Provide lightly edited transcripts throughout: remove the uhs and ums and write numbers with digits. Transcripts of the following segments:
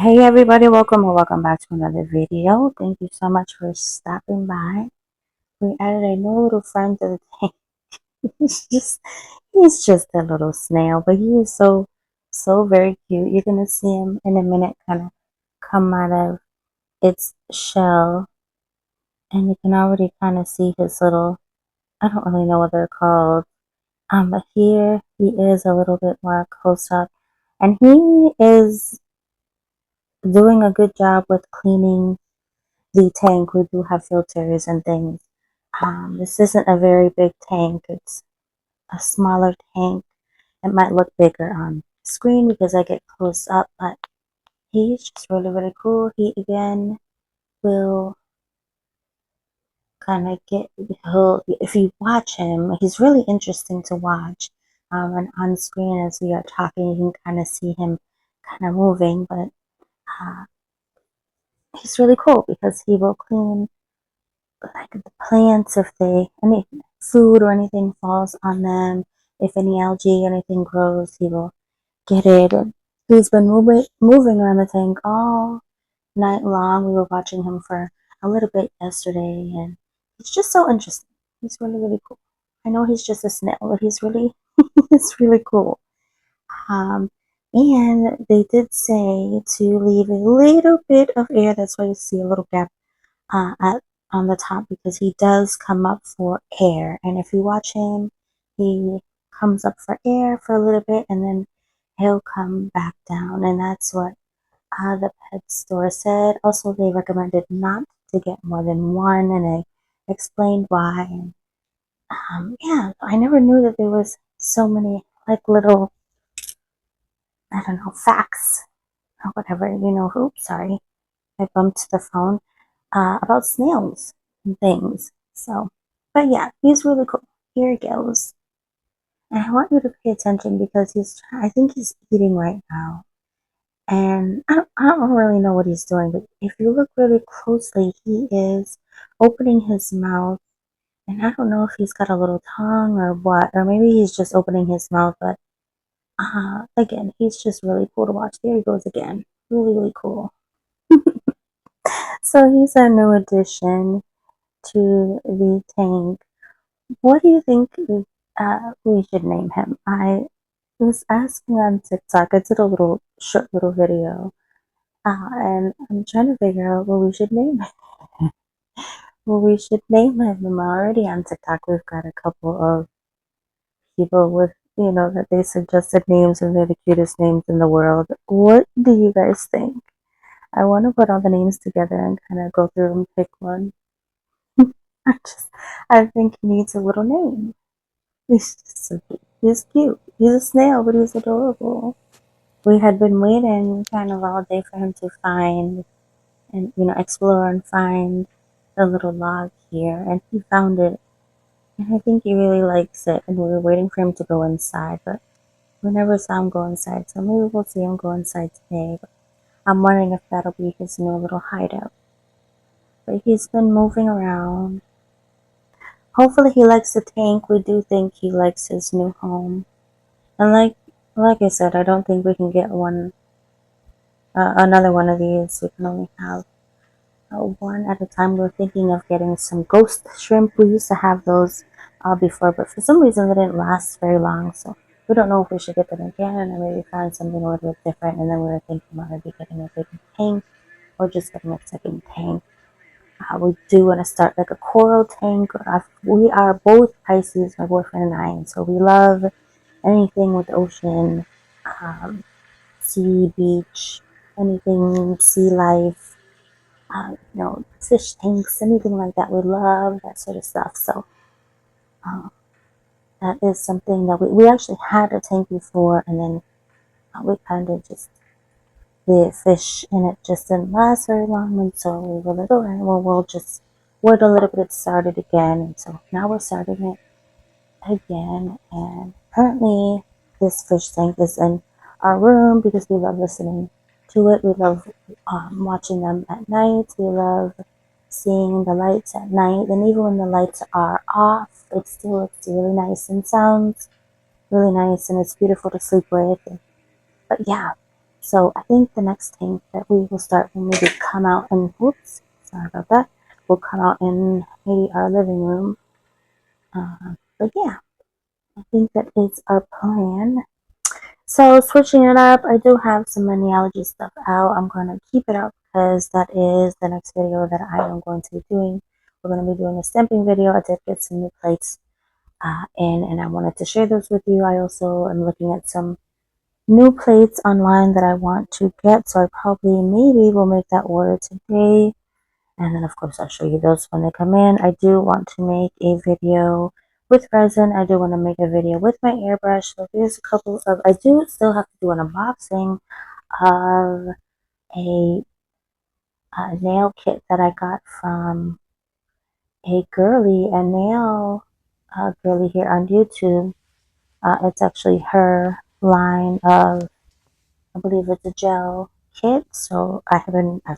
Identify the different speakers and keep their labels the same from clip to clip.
Speaker 1: Hey everybody, welcome or welcome back to another video. Thank you so much for stopping by. We added a new little friend to the tank. He's just a little snail, but he is so very cute. You're gonna see him in a minute kind of come out of its shell, and you can already kind of see his little, I don't really know what they're called. But here he is a little bit more close up, and he is doing a good job with cleaning the tank. We do have filters and things. This isn't a very big tank. It's a smaller tank. It might look bigger on screen because I get close up, but he's just really cool. He again will kind of if you watch him, he's really interesting to watch. And on screen as we are talking, you can kind of see him kind of moving, but uh, he's really cool because he will clean like the plants if any food or anything falls on them, if any algae or anything grows, he will get it. And he's been moving around the tank all night long. We were watching him for a little bit yesterday, and it's just so interesting. He's really cool. I know he's just a snail, but he's really he's really cool. Um, and they did say to leave a little bit of air. That's why you see a little gap at on the top because he does come up for air. And if you watch him, he comes up for air for a little bit and then he'll come back down. And that's what the pet store said. Also, they recommended not to get more than one, and I explained why. And yeah, I never knew that there was so many like little, I don't know, facts or whatever. Oops, sorry, I bumped the phone about snails and things. So, but yeah, he's really cool. Here he goes. And I want you to pay attention because I think he's eating right now. And I don't really know what he's doing, but if you look really closely, he is opening his mouth. And I don't know if he's got a little tongue or what, or maybe he's just opening his mouth. But again, he's just really cool to watch. There he goes again. Really cool. So he's a new addition to the tank. What do you think we should name him? I was asking on TikTok. I did a short little video, and I'm trying to figure out what we should name him. Well, we should name him. I'm already on TikTok. We've got a couple of people with, that they suggested names, and they're the cutest names in the world. What do you guys think? I want to put all the names together and kind of go through and pick one. I just, I think he needs a little name. He's just so cute. He's cute. He's a snail, but he's adorable. We had been waiting kind of all day for him to find and, explore and find the little log here, and he found it. And I think he really likes it, and we were waiting for him to go inside, but we never saw him go inside, so maybe we'll see him go inside today. But I'm wondering if that'll be his new little hideout. But he's been moving around. Hopefully he likes the tank. We do think he likes his new home. And like I said, I don't think we can get another one of these. We can only have one at a time. We're thinking of getting some ghost shrimp. We used to have those before, but for some reason they didn't last very long. So we don't know if we should get them again or maybe find something a little bit different. And then we were thinking about maybe getting a big tank or just getting a second tank. We do want to start like a coral tank. We are both Pisces, my boyfriend and I, and so we love anything with ocean, sea, beach, anything sea life, fish tanks, anything like that. We love that sort of stuff. So uh, that is something that we actually had a tank before, and then we kind of just the fish in it just didn't last very long, and so we were like, all right, well, we'll just wait a little bit to start it again. And so now we're starting it again, and currently this fish tank is in our room because we love listening to it. We love watching them at night. We love seeing the lights at night, and even when the lights are off, it still looks really nice and sounds really nice, and it's beautiful to sleep with. But yeah, So I think the next thing that we will start will maybe come out and, whoops, sorry about that, will come out in maybe our living room. But yeah, I think that is our plan. So switching it up, I do have some analogy stuff out. I'm going to keep it out because that is the next video that I am going to be doing. We're going to be doing a stamping video. I did get some new plates in, and I wanted to share those with you. I also am looking at some new plates online that I want to get, so I probably maybe will make that order today, and then of course I'll show you those when they come in. I do want to make a video with resin. I do want to make a video with my airbrush. So here's a couple of, I do still have to do an unboxing of a nail kit that I got from a nail girly here on YouTube. It's actually her line of, I believe it's a gel kit. So I've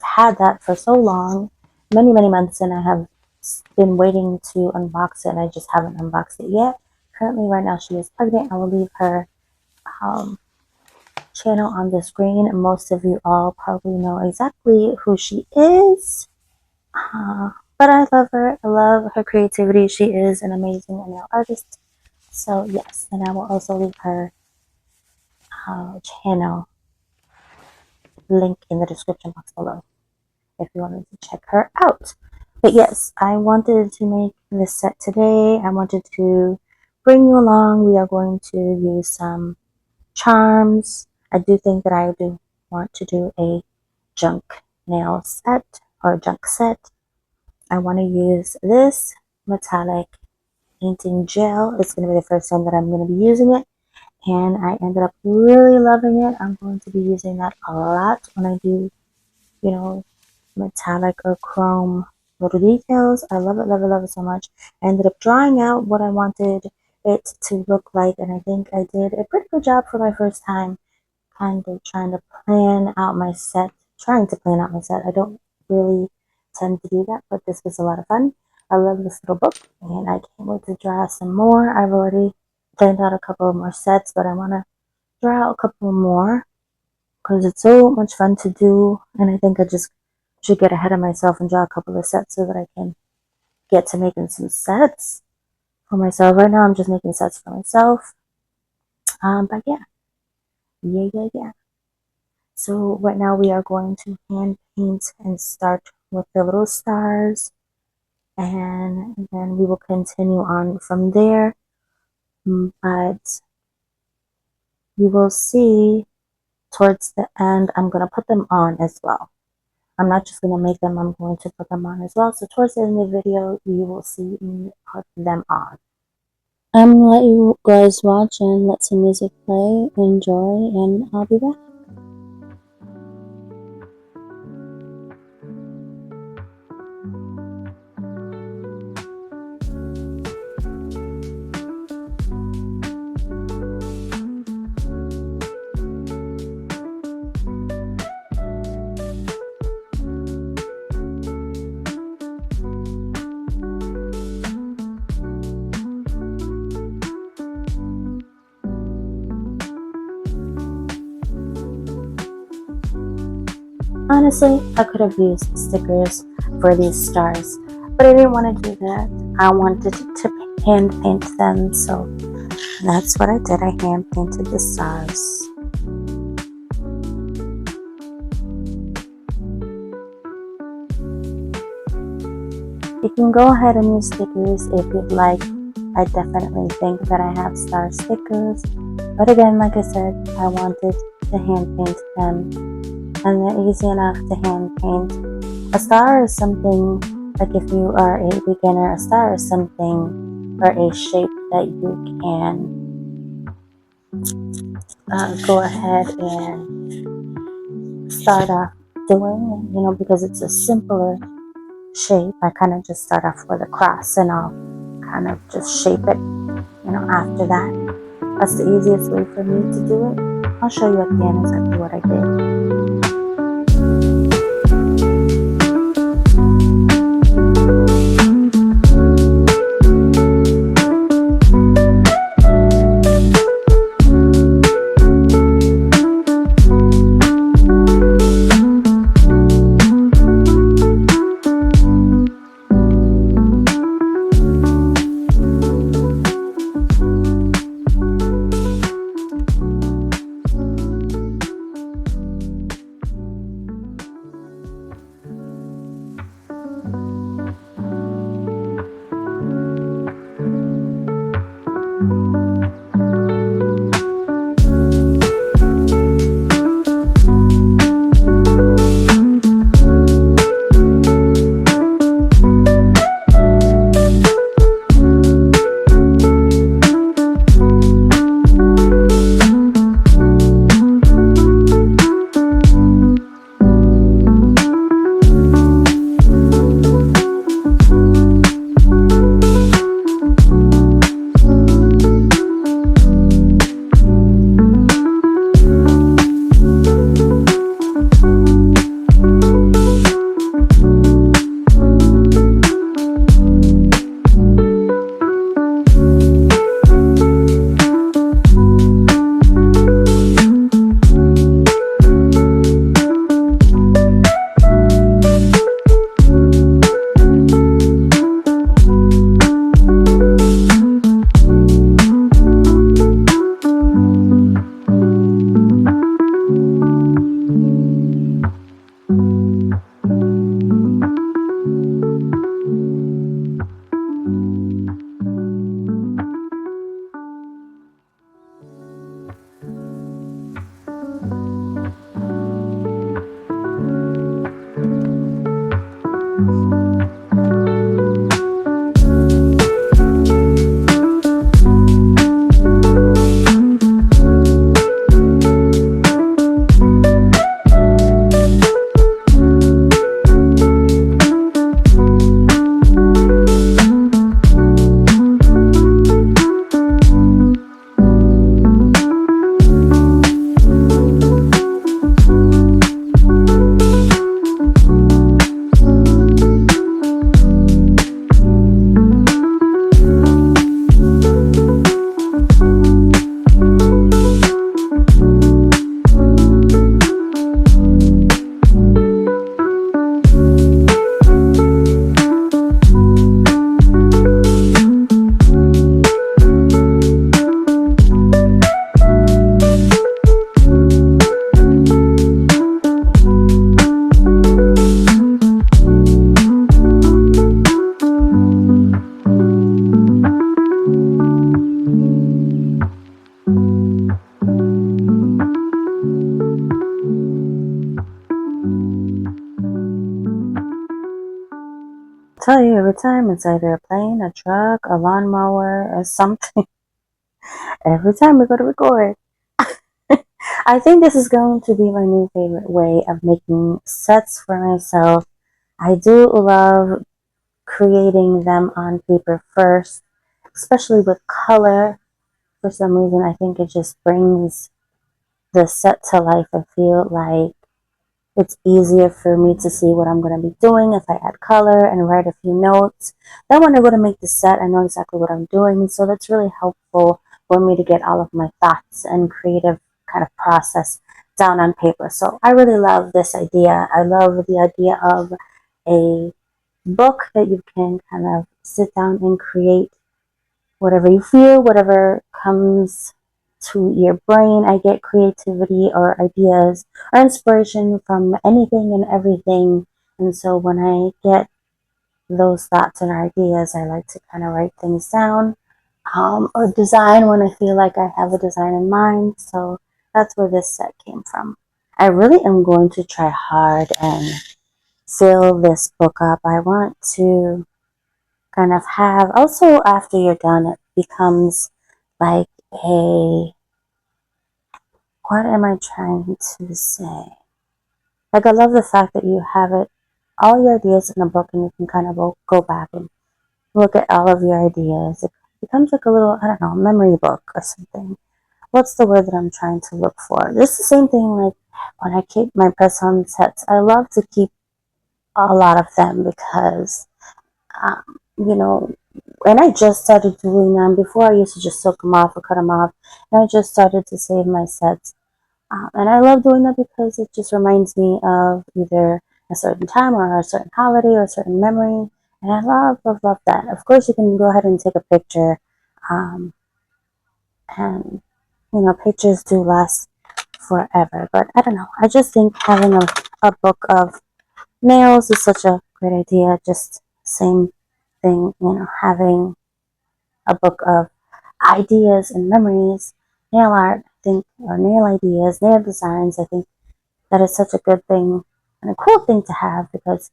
Speaker 1: had that for so long, many months, and I have been waiting to unbox it, and I just haven't unboxed it yet. Currently, right now, she is pregnant. I will leave her um, channel on the screen. Most of you all probably know exactly who she is. But I love her. I love her creativity. She is an amazing nail artist. So yes, and I will also leave her channel link in the description box below if you wanted to check her out. But yes, I wanted to make this set today. I wanted to bring you along. We are going to use some charms. I do think that I do want to do a junk nail set or junk set. I want to use this metallic painting gel. It's going to be the first time that I'm going to be using it, and I ended up really loving it. I'm going to be using that a lot when I do, you know, metallic or chrome little details. I love it, love it, love it so much. I ended up drawing out what I wanted it to look like, and I think I did a pretty good job for my first time, kind of trying to plan out my set. I don't really tend to do that, but this was a lot of fun. I love this little book, and I can't wait to draw some more. I've already planned out a couple of more sets, but I want to draw out a couple more because it's so much fun to do, and I think I just should get ahead of myself and draw a couple of sets so that I can get to making some sets for myself. Right now I'm just making sets for myself. But yeah. So right now we are going to hand paint and start with the little stars, and then we will continue on from there. But you will see towards the end, I'm going to put them on as well. I'm not just going to make them, I'm going to put them on as well. So towards the end of the video, you will see me put them on. I'm going to let you guys watch and let some music play, enjoy, and I'll be back. Honestly, I could have used stickers for these stars, but I didn't want to do that. I wanted to hand paint them, so that's what I did. I hand painted the stars. You can go ahead and use stickers if you'd like. I definitely think that I have star stickers, but again, like I said, I wanted to hand paint them, and they're easy enough to hand paint. A star is something, like if you are a beginner, a star is something or a shape that you can go ahead and start off doing, because it's a simpler shape. I kind of just start off with a cross, and I'll kind of just shape it, after that. That's the easiest way for me to do it. I'll show you at the end exactly what I did. tell you every time it's either a plane, a truck, a lawnmower, or something. Every time we go to record. I think this is going to be my new favorite way of making sets for myself. I do love creating them on paper first, especially with color. For some reason, I think it just brings the set to life. I feel like it's easier for me to see what I'm going to be doing if I add color and write a few notes. Then when I go to make the set, I know exactly what I'm doing. So that's really helpful for me to get all of my thoughts and creative kind of process down on paper. So I really love this idea. I love the idea of a book that you can kind of sit down and create whatever you feel, whatever comes to your brain. I get creativity or ideas or inspiration from anything and everything. And so when I get those thoughts and ideas, I like to kind of write things down, or design when I feel like I have a design in mind. So that's where this set came from. I really am going to try hard and fill this book up. I want to kind of have, also after you're done, it becomes like a, what am I trying to say? Like, I love the fact that you have it, all your ideas in a book, and you can kind of go back and look at all of your ideas. It becomes like a little, I don't know, memory book or something. What's the word that I'm trying to look for? This is the same thing like when I keep my press-on sets. I love to keep a lot of them because, you know, and I just started doing them. Before I used to just soak them off or cut them off. And I just started to save my sets. And I love doing that because it just reminds me of either a certain time or a certain holiday or a certain memory. And I love that. Of course, you can go ahead and take a picture. Um, and, you know, pictures do last forever. But I don't know. I just think having a book of nails is such a great idea. Just same thing, you know, having a book of ideas and memories, nail art, I think, or nail ideas, nail designs. I think that is such a good thing and a cool thing to have because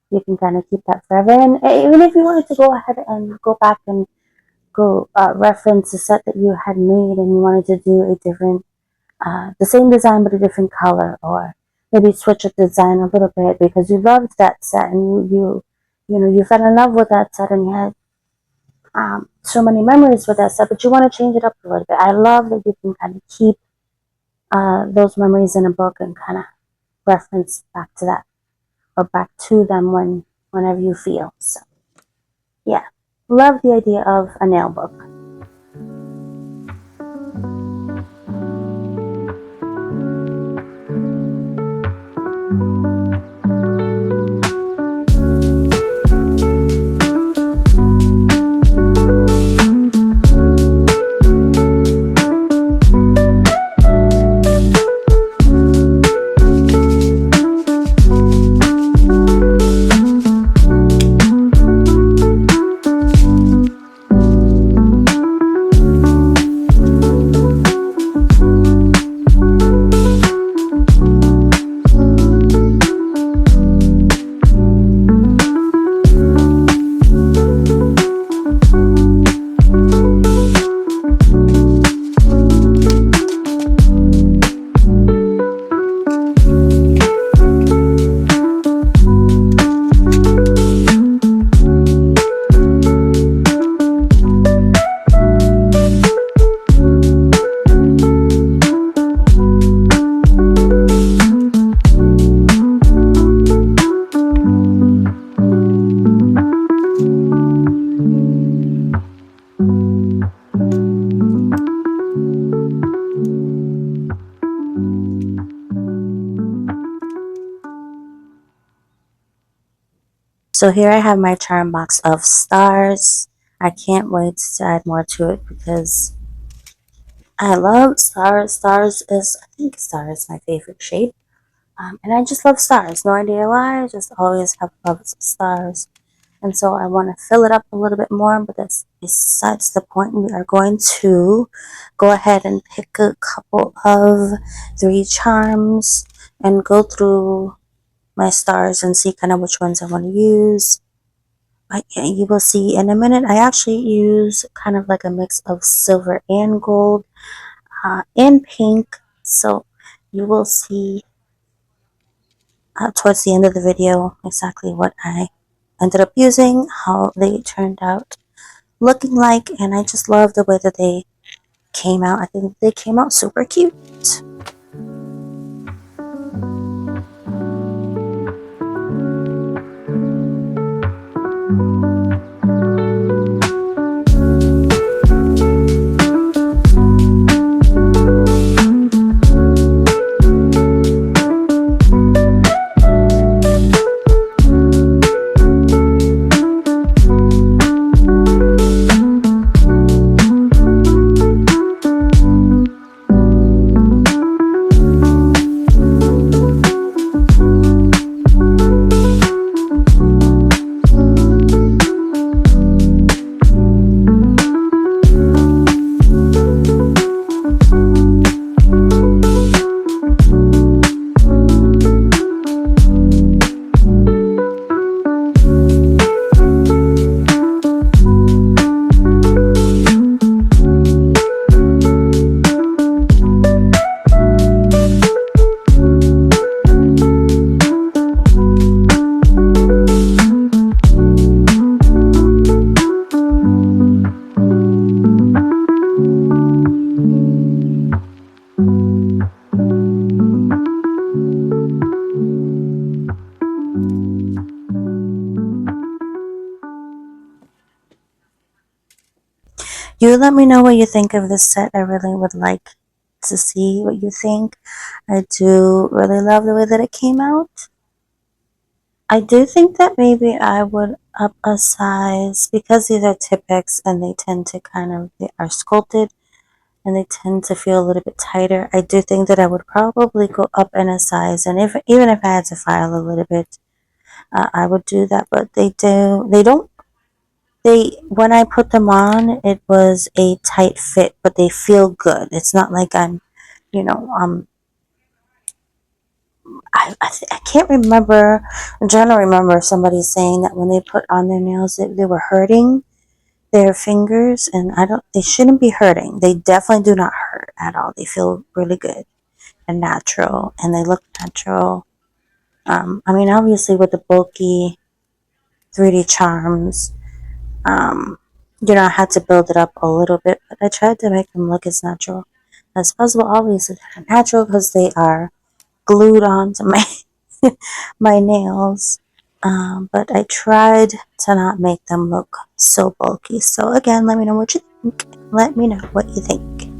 Speaker 1: you can kind of keep that forever. And even if you wanted to go ahead and go back and go reference a set that you had made and you wanted to do a different, the same design but a different color, or maybe switch up the design a little bit because you loved that set and you know, you fell in love with that set and you had so many memories with that stuff, but you want to change it up a little bit. I love that you can kind of keep those memories in a book and kind of reference back to that or back to them whenever you feel. So, yeah, love the idea of a nail book. So here I have my charm box of stars. I can't wait to add more to it because I love stars. I think star is my favorite shape. And I just love stars. No idea why. I just always have loved stars. And so I want to fill it up a little bit more, but that's besides the point. We are going to go ahead and pick a couple of 3 charms and go through my stars and see kind of which ones I want to use. You will see in a minute. I actually use kind of like a mix of silver and gold and pink. So you will see towards the end of the video exactly what I ended up using, how they turned out looking like, and I just love the way that they came out. I think they came out super cute. You let me know what you think of this set. I really would like to see what you think. I do really love the way that it came out. I do think that maybe I would up a size because these are TIPEX and they tend to they are sculpted and they tend to feel a little bit tighter. I do think that I would probably go up in a size, and even if I had to file a little bit, I would do that. But when I put them on, it was a tight fit, but they feel good. It's not like you know, um, I can't remember. I'm trying to remember somebody saying that when they put on their nails, they were hurting their fingers, and they shouldn't be hurting. They definitely do not hurt at all. They feel really good and natural, and they look natural. I mean, obviously with the bulky 3D charms, I had to build it up a little bit, but I tried to make them look as natural as possible. Obviously, they're not natural because they are glued onto my my nails. But I tried to not make them look so bulky. So again, let me know what you think. Let me know what you think.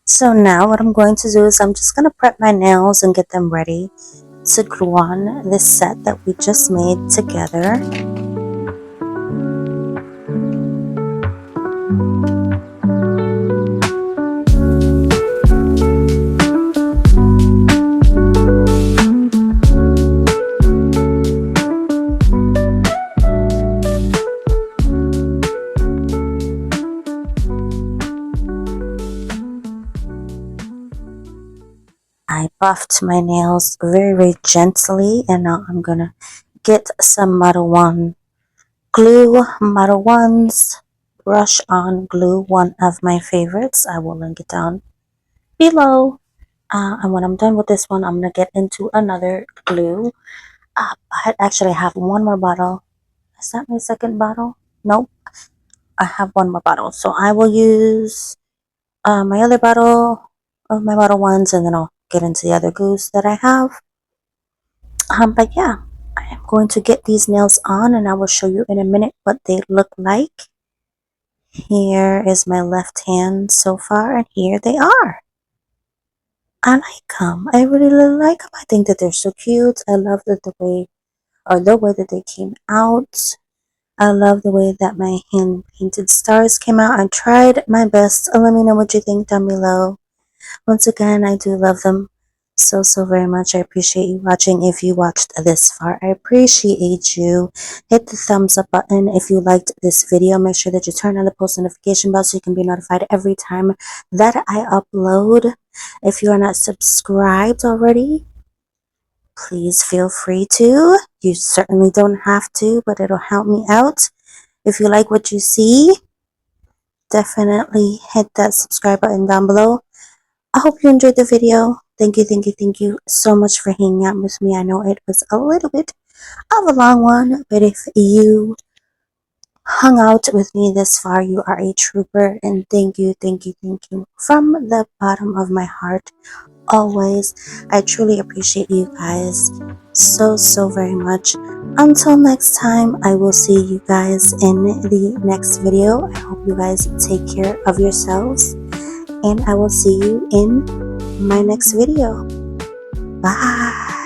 Speaker 1: So now what I'm going to do is I'm just going to prep my nails and get them ready to glue on this set that we just made together. buffed my nails very, very gently, and now I'm gonna get some Model 1 glue. Model 1's brush on glue, one of my favorites. I will link it down below. And when I'm done with this one, I'm gonna get into another glue. I actually have one more bottle. Is that my second bottle? Nope, I have one more bottle. So I will use my other bottle of my Model 1s, and then I'll get into the other glues that I have. But yeah, I am going to get these nails on, and I will show you in a minute what they look like. Here is my left hand so far, and here they are. I like them. I really, really like them. I think that they're so cute. I love the way, or the way that they came out. I love the way that my hand painted stars came out. I tried my best. Let me know what you think down below. Once again, I do love them so very much. I appreciate you watching. If you watched this far, I appreciate you. Hit the thumbs up button if you liked this video. Make sure that you turn on the post notification bell so you can be notified every time that I upload. If you are not subscribed already, please feel free to. You certainly don't have to, but it'll help me out. If you like what you see, definitely hit that subscribe button down below. I hope you enjoyed the video. Thank you so much for hanging out with me. I know it was a little bit of a long one, but if you hung out with me this far, you are a trooper, and thank you from the bottom of my heart. Always, I truly appreciate you guys so very much. Until next time, I will see you guys in the next video. I hope you guys take care of yourselves, and I will see you in my next video. Bye.